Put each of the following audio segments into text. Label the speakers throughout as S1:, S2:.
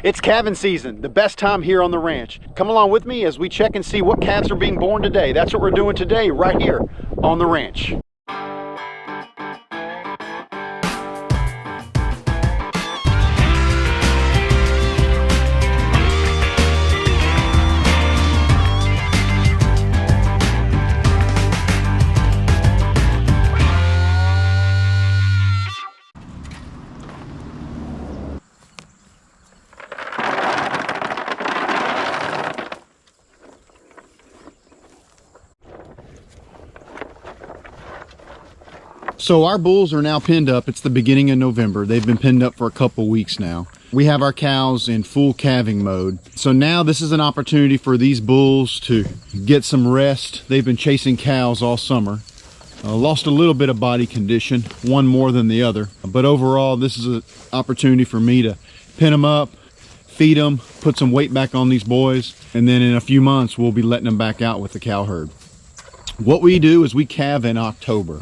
S1: It's calving season, the best time here on the ranch. Come along with me as we check and see what calves are being born today. That's what we're doing today right here on the ranch. So our bulls are now pinned up. It's the beginning of November. They've been pinned up for a couple weeks now. We have our cows in full calving mode. So now this is an opportunity for these bulls to get some rest. They've been chasing cows all summer. Lost a little bit of body condition, one more than the other. But overall, this is an opportunity for me to pin them up, feed them, put some weight back on these boys, and then in a few months, we'll be letting them back out with the cow herd. What we do is we calve in October.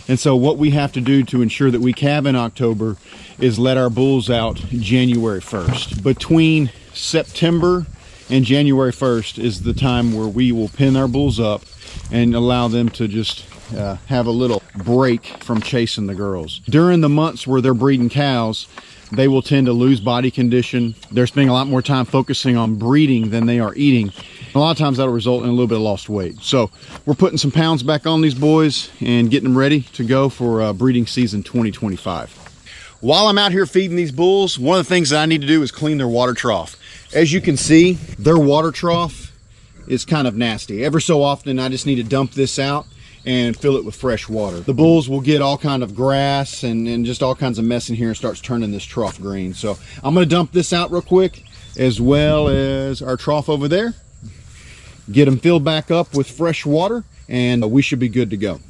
S1: And so what we have to do to ensure that we calve in October is let our bulls out January 1st. Between September and January 1st is the time where we will pin our bulls up and allow them to just have a little break from chasing the girls. During the months where they're breeding cows, they will tend to lose body condition. They're spending a lot more time focusing on breeding than they are eating. A lot of times that'll result in a little bit of lost weight. So we're putting some pounds back on these boys and getting them ready to go for breeding season 2025. While I'm out here feeding these bulls, one of the things that I need to do is clean their water trough. As you can see, their water trough is kind of nasty. Every so often I just need to dump this out and fill it with fresh water. The bulls will get all kind of grass and just all kinds of mess in here and starts turning this trough green. So I'm gonna dump this out real quick, as well as our trough over there. Get them filled back up with fresh water, and we should be good to go.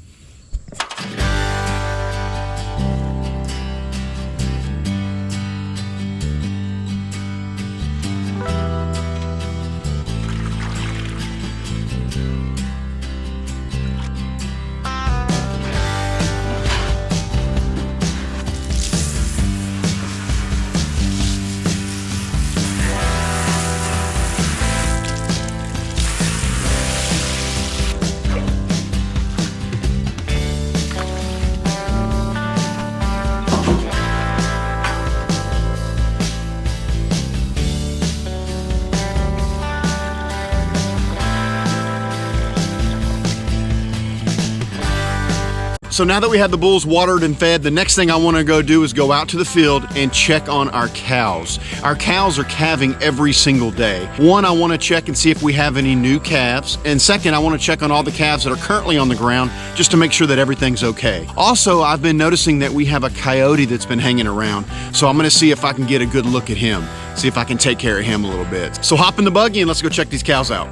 S1: So now that we have the bulls watered and fed, the next thing I want to go do is go out to the field and check on our cows. Our cows are calving every single day. One, I want to check and see if we have any new calves. And second, I want to check on all the calves that are currently on the ground just to make sure that everything's okay. Also, I've been noticing that we have a coyote that's been hanging around. So I'm going to see if I can get a good look at him, see if I can take care of him a little bit. So hop in the buggy and let's go check these cows out.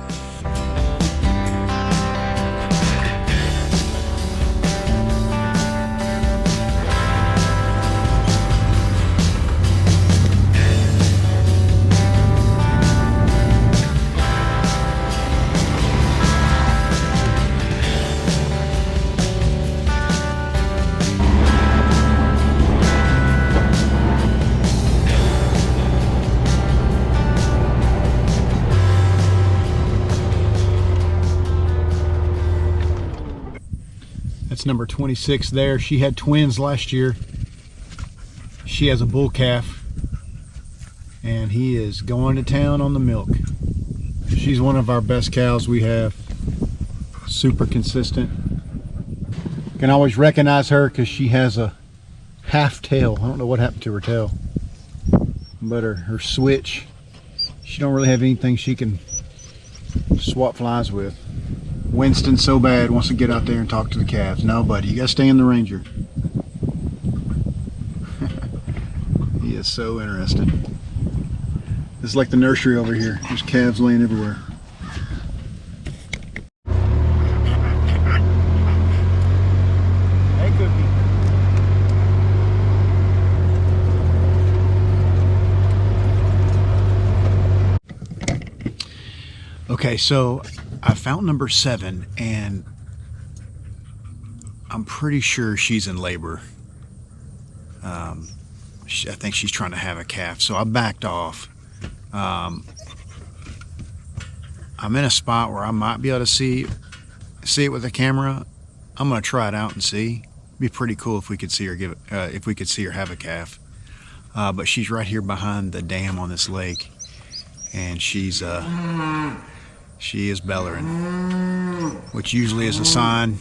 S1: That's number 26 there. She had twins last year. She has a bull calf, and he is going to town on the milk. She's one of our best cows we have. Super consistent. Can always recognize her because she has a half tail. I don't know what happened to her tail, but her switch, she don't really have anything she can swap flies with. Winston so bad wants to get out there and talk to the calves. No, buddy, you gotta stay in the Ranger. He is so interesting. This is like the nursery over here. There's calves laying everywhere. Hey, Cookie. Okay, so I found number 7, and I'm pretty sure she's in labor. I think she's trying to have a calf, so I backed off. I'm in a spot where I might be able to see it with the camera. I'm gonna try it out and see. It'd be pretty cool if we could see her if we could see her have a calf. But she's right here behind the dam on this lake, and she is bellowing, which usually is a sign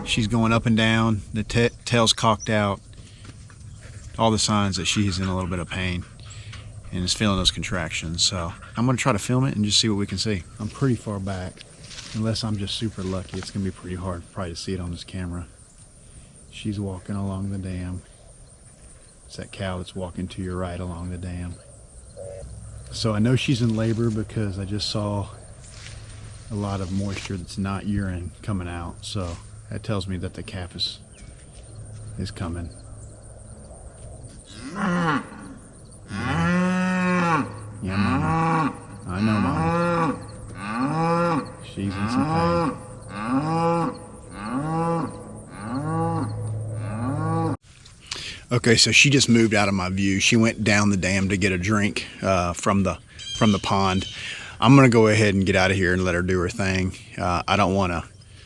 S1: she's going up and down. The tail's cocked out. All the signs that she's in a little bit of pain and is feeling those contractions. So I'm gonna try to film it and just see what we can see. I'm pretty far back. Unless I'm just super lucky, it's gonna be pretty hard probably to see it on this camera. She's walking along the dam. It's that cow that's walking to your right along the dam. So I know she's in labor because I just saw a lot of moisture that's not urine coming out. So that tells me that the calf is coming. Yeah, Mama. I know, Mama. She's in some pain. Okay, so she just moved out of my view. She went down the dam to get a drink from the pond. I'm gonna go ahead and get out of here and let her do her thing. I don't want to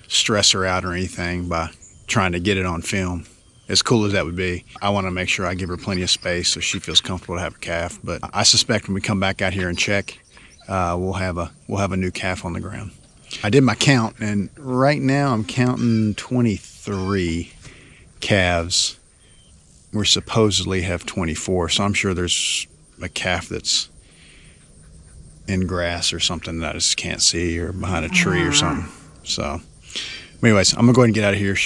S1: stress her out or anything by trying to get it on film. As cool as that would be, I want to make sure I give her plenty of space so she feels comfortable to have a calf. But I suspect when we come back out here and check, we'll have a new calf on the ground. I did my count, and right now I'm counting 23 calves. We supposedly have 24, so I'm sure there's a calf that's in grass or something that I just can't see, or behind a tree or something. So anyways, I'm gonna go ahead and get out of here.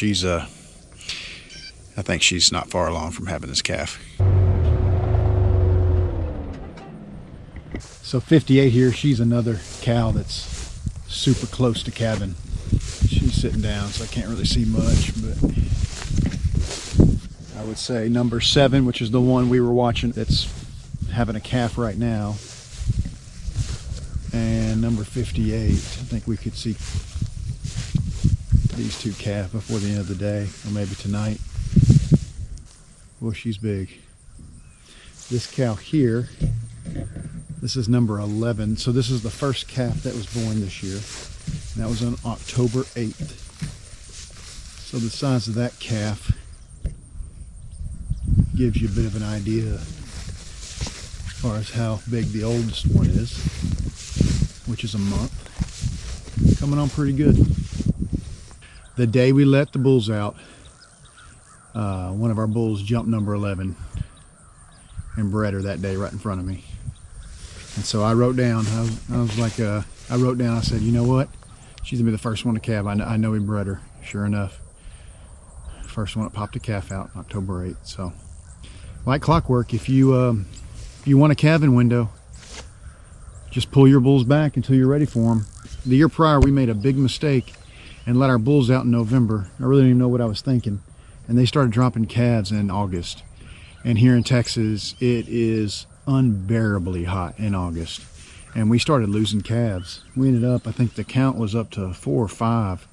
S1: I think she's not far along from having this calf. So 58 here, she's another cow that's super close to calving. She's sitting down, so I can't really see much, but I would say number 7, which is the one we were watching, that's having a calf right now, and number 58, I think we could see these two calves before the end of the day, or maybe tonight. Well, she's big. This cow here, this is number 11. So this is the first calf that was born this year. And that was on October 8th. So the size of that calf gives you a bit of an idea as far as how big the oldest one is, which is a month. Coming on pretty good. The day we let the bulls out, one of our bulls jumped number 11 and bred her that day right in front of me. And so I wrote down, I said, you know what? She's gonna be the first one to calve. I know he bred her. Sure enough, first one that popped a calf out October 8th. So like clockwork, if you want a calving window, just pull your bulls back until you're ready for them. The year prior, we made a big mistake and let our bulls out in November. I really didn't even know what I was thinking. And they started dropping calves in August. And here in Texas, it is unbearably hot in August. And we started losing calves. We ended up, I think the count was up to 4 or 5.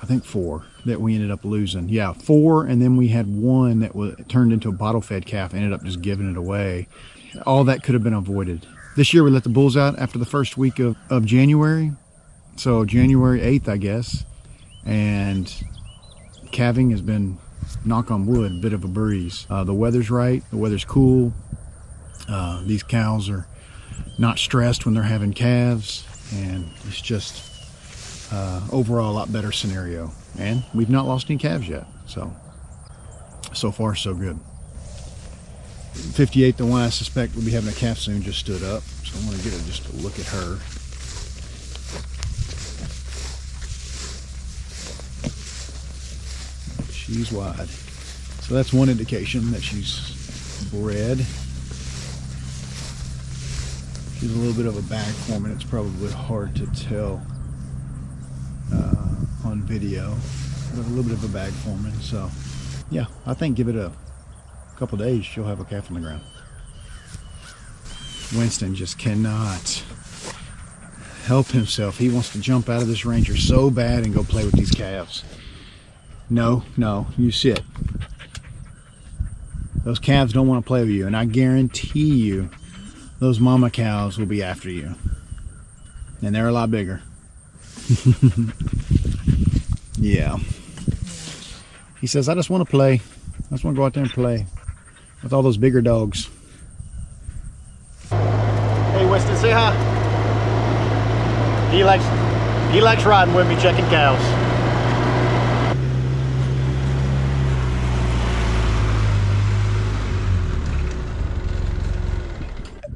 S1: I think 4 that we ended up losing. Yeah, 4, and then we had one that turned into a bottle-fed calf, ended up just giving it away. All that could have been avoided. This year we let the bulls out after the first week of January. So January 8th, I guess. And calving has been, knock on wood, a bit of a breeze. The weather's right, the weather's cool. These cows are not stressed when they're having calves, and it's just overall a lot better scenario. And we've not lost any calves yet, so far so good. 58, the one I suspect will be having a calf soon, just stood up, so I want to get just a look at her. She's wide. So that's one indication that she's bred. She's a little bit of a bag forming. It's probably hard to tell on video, but a little bit of a bag forming. So yeah, I think give it a couple days, she'll have a calf on the ground. Winston just cannot help himself. He wants to jump out of this Ranger so bad and go play with these calves. No, you sit. Those calves don't want to play with you, and I guarantee you those mama cows will be after you. And they're a lot bigger. Yeah. He says, I just want to play. I just want to go out there and play with all those bigger dogs. Hey, Winston, say hi. He likes riding with me, checking cows.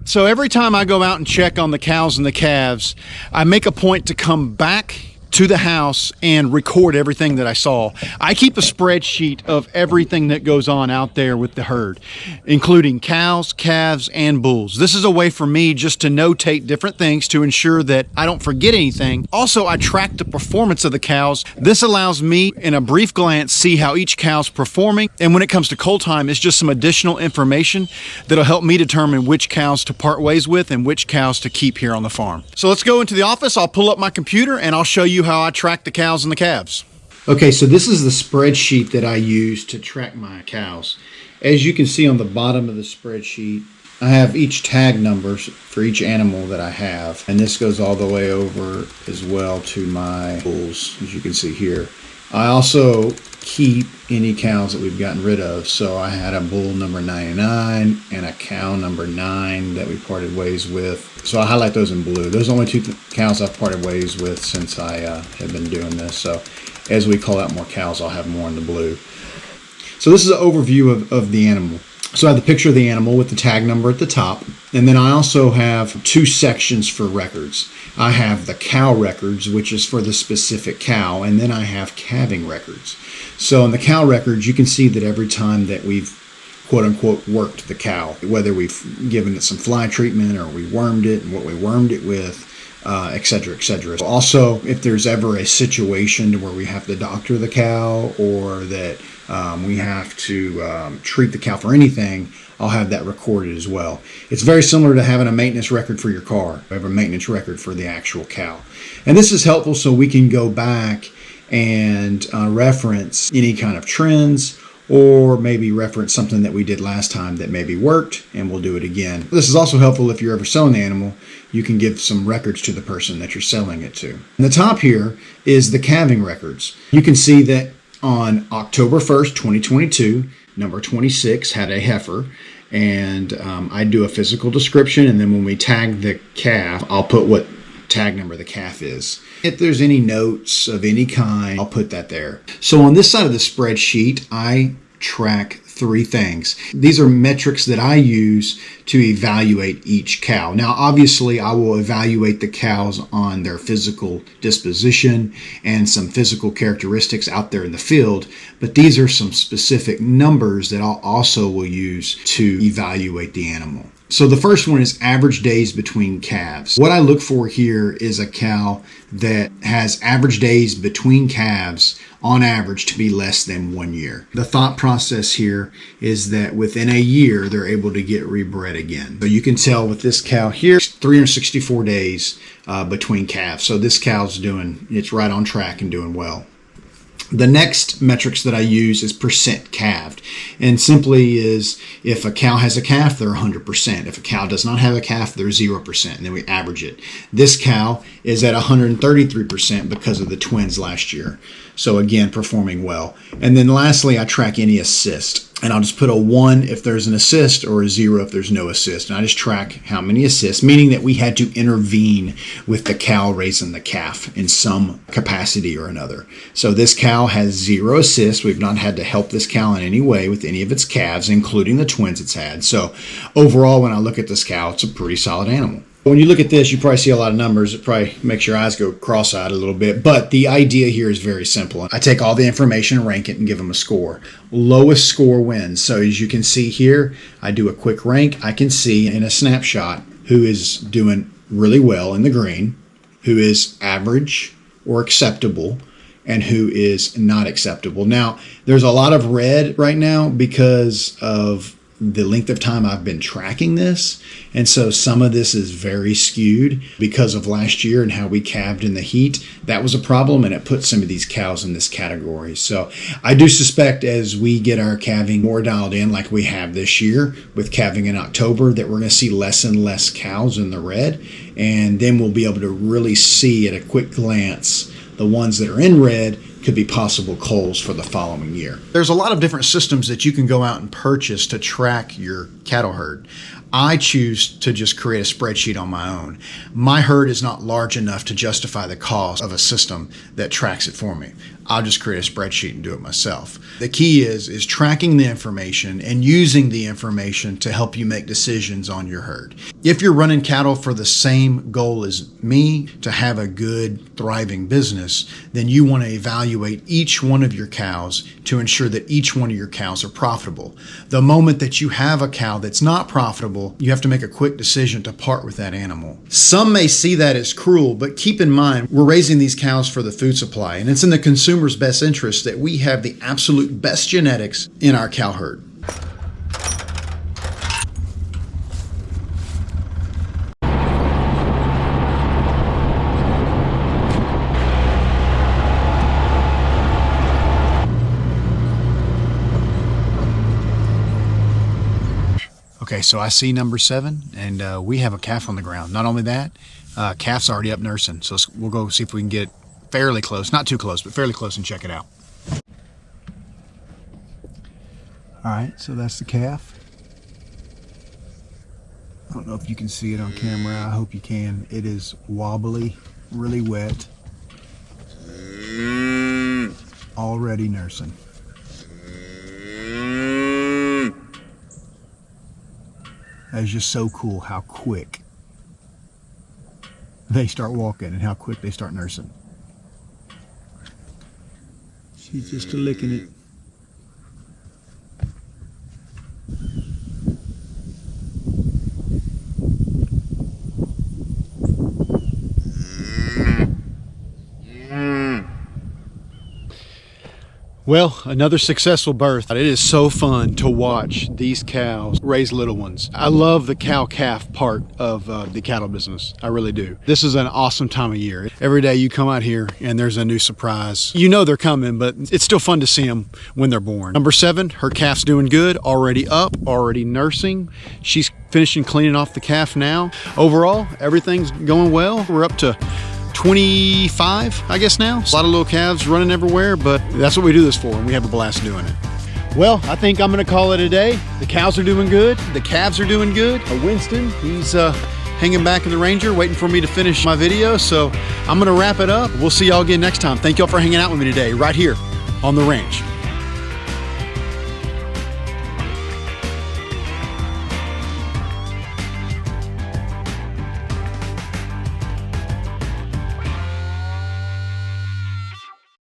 S1: So every time I go out and check on the cows and the calves, I make a point to come back to the house and record everything that I saw. I keep a spreadsheet of everything that goes on out there with the herd, including cows, calves, and bulls. This is a way for me just to notate different things to ensure that I don't forget anything. Also, I track the performance of the cows. This allows me, in a brief glance, see how each cow's performing. And when it comes to coal time, it's just some additional information that'll help me determine which cows to part ways with and which cows to keep here on the farm. So let's go into the office. I'll pull up my computer and I'll show you how I track the cows and the calves. Okay, so this is the spreadsheet that I use to track my cows. As you can see on the bottom of the spreadsheet, I have each tag numbers for each animal that I have, and this goes all the way over as well to my bulls, as you can see here. I also keep any cows that we've gotten rid of. So I had a bull number 99 and a cow number 9 that we parted ways with. So I highlight those in blue. Those are only two cows I've parted ways with since I have been doing this. So as we call out more cows, I'll have more in the blue. So this is an overview of the animal. So I have the picture of the animal with the tag number at the top. And then I also have two sections for records. I have the cow records, which is for the specific cow, and then I have calving records. So in the cow records, you can see that every time that we've quote-unquote worked the cow, whether we've given it some fly treatment or we wormed it and what we wormed it with, et cetera, et cetera. Also, if there's ever a situation where we have to doctor the cow or that we have to treat the cow for anything, I'll have that recorded as well. It's very similar to having a maintenance record for your car. I have a maintenance record for the actual cow. And this is helpful so we can go back and reference any kind of trends, or maybe reference something that we did last time that maybe worked and we'll do it again. This is also helpful if you're ever selling the animal. You can give some records to the person that you're selling it to. And the top here is the calving records. You can see that on October 1st, 2022, number 26 had a heifer, and I do a physical description, and then when we tag the calf, I'll put what tag number the calf is. If there's any notes of any kind, I'll put that there. So on this side of the spreadsheet, I track three things. These are metrics that I use to evaluate each cow. Now, obviously, I will evaluate the cows on their physical disposition and some physical characteristics out there in the field, but these are some specific numbers that I'll also will use to evaluate the animal. So the first one is average days between calves. What I look for here is a cow that has average days between calves on average to be less than 1 year. The thought process here is that within a year, they're able to get rebred again. So you can tell with this cow here, 364 days between calves. So this cow's it's right on track and doing well. The next metrics that I use is percent calved, and simply is if a cow has a calf, they're 100%. If a cow does not have a calf, they're 0%, and then we average it. This cow is at 133% because of the twins last year. So again, performing well. And then lastly, I track any assist. And I'll just put a 1 if there's an assist or a 0 if there's no assist. And I just track how many assists, meaning that we had to intervene with the cow raising the calf in some capacity or another. So this cow has 0 assists. We've not had to help this cow in any way with any of its calves, including the twins it's had. So overall, when I look at this cow, it's a pretty solid animal. When you look at this, you probably see a lot of numbers. It probably makes your eyes go cross-eyed a little bit. But the idea here is very simple. I take all the information, rank it, and give them a score. Lowest score wins. So as you can see here, I do a quick rank. I can see in a snapshot who is doing really well in the green, who is average or acceptable, and who is not acceptable. Now, there's a lot of red right now because of the length of time I've been tracking this. And so some of this is very skewed because of last year and how we calved in the heat. That was a problem, and it put some of these cows in this category. So I do suspect as we get our calving more dialed in like we have this year with calving in October, that we're going to see less and less cows in the red. And then we'll be able to really see at a quick glance the ones that are in red could be possible culls for the following year. There's a lot of different systems that you can go out and purchase to track your cattle herd. I choose to just create a spreadsheet on my own. My herd is not large enough to justify the cost of a system that tracks it for me. I'll just create a spreadsheet and do it myself. The key is tracking the information and using the information to help you make decisions on your herd. If you're running cattle for the same goal as me, to have a good, thriving business, then you want to evaluate each one of your cows to ensure that each one of your cows are profitable. The moment that you have a cow that's not profitable, you have to make a quick decision to part with that animal. Some may see that as cruel, but keep in mind, we're raising these cows for the food supply, and it's in the consumer's best interest that we have the absolute best genetics in our cow herd. Okay, so I see number 7, and we have a calf on the ground. Not only that, calf's already up nursing, so we'll go see if we can get fairly close, not too close, but fairly close, and check it out. All right, so that's the calf. I don't know if you can see it on camera. I hope you can. It is wobbly, really wet, already nursing. That is just so cool how quick they start walking and how quick they start nursing. She's just licking it. Well, another successful birth. It is so fun to watch these cows raise little ones. I love the cow-calf part of the cattle business. I really do. This is an awesome time of year. Every day you come out here and there's a new surprise. You know they're coming, but it's still fun to see them when they're born. Number 7, her calf's doing good, already up, already nursing. She's finishing cleaning off the calf now. Overall, everything's going well. We're up to 25, I guess now. A lot of little calves running everywhere, but that's what we do this for, and we have a blast doing it. Well, I think I'm gonna call it a day. The cows are doing good, the calves are doing good. Winston, he's hanging back in the Ranger, waiting for me to finish my video, so I'm gonna wrap it up. We'll see y'all again next time. Thank y'all for hanging out with me today, right here on the ranch.